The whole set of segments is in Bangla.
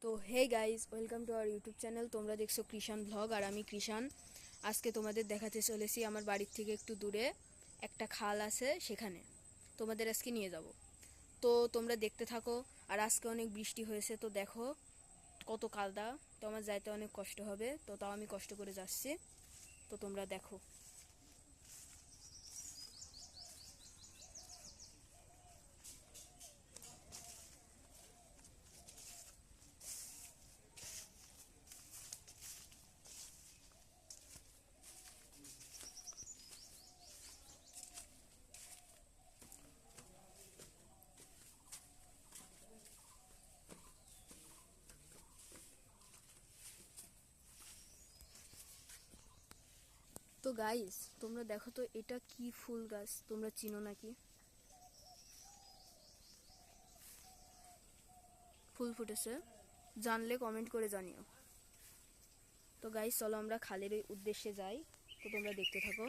তো hey guys, welcome to our YouTube channel. তোমরা দেখছো কৃষাণ ব্লগ, আর আমি কৃষাণ। আজকে তোমাদের দেখাতে চলেছি আমার বাড়ির থেকে একটু দূরে একটা খাল আছে, সেখানে তোমাদের আজকে নিয়ে যাব। তো তোমরা দেখতে থাকো। আর আজকে অনেক বৃষ্টি হয়েছে, তো দেখো কত কাদা। তো আমার যাইতে অনেক কষ্ট হবে, তো তাও আমি কষ্ট করে যাচ্ছি। তো তোমরা দেখো। তো গাইস, তোমরা দেখো তো এটা কি ফুল গাছ, তোমরা চিনো নাকি? ফুল ফুটেছে, জানলে কমেন্ট করে জানিও। তো গাইস, চলো আমরা খালের উদ্দেশ্যে যাই। তো তোমরা দেখতে থাকো।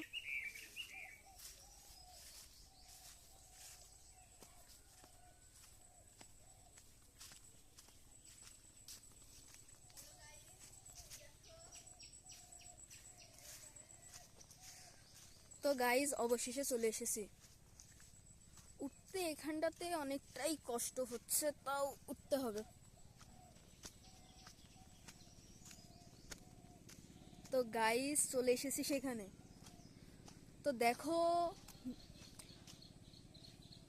তো গাইস, অবশেষে চলে এসেছি। উঠতে এখানটাতে অনেকটাই কষ্ট হচ্ছে, তাও উঠতে হবে। তো গাইস, চলে এসেছি সেখানে। তো দেখো,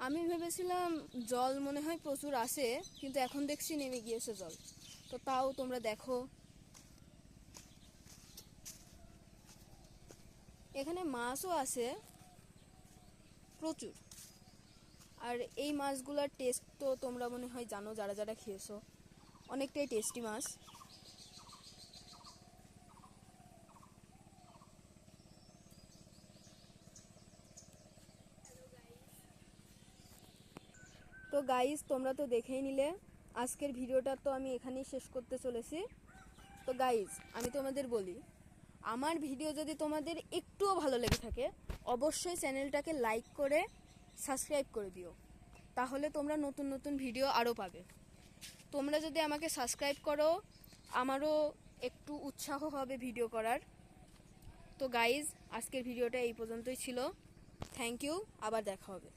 আমি ভেবেছিলাম জল মনে হয় প্রচুর আসে, কিন্তু এখন দেখছি নেমে গিয়েছে জল। তো তাও তোমরা দেখো, এখানে মাছও আছে প্রচুর। আর এই মাছগুলোর টেস্ট তো তোমরা মনে হয় জানো, যারা যারা খেয়েছো। অনেকটাই টেস্টি মাছ। তো গাইস, তোমরা তো দেখেই নিলে। আজকের ভিডিওটা তো আমি এখানেই শেষ করতে চলেছি। তো গাইস, আমি তোমাদের বলি, আমার ভিডিও যদি তোমাদের একটুও ভালো লেগে থাকে, অবশ্যই চ্যানেলটাকে লাইক করে সাবস্ক্রাইব করে দিও। তাহলে তোমরা নতুন নতুন ভিডিও আরও পাবে। তোমরা যদি আমাকে সাবস্ক্রাইব করো, আমারও একটু উৎসাহ হবে ভিডিও করার। তো গাইস, আজকের ভিডিওটা এই পর্যন্তই ছিল। থ্যাংক ইউ, আবার দেখা হবে।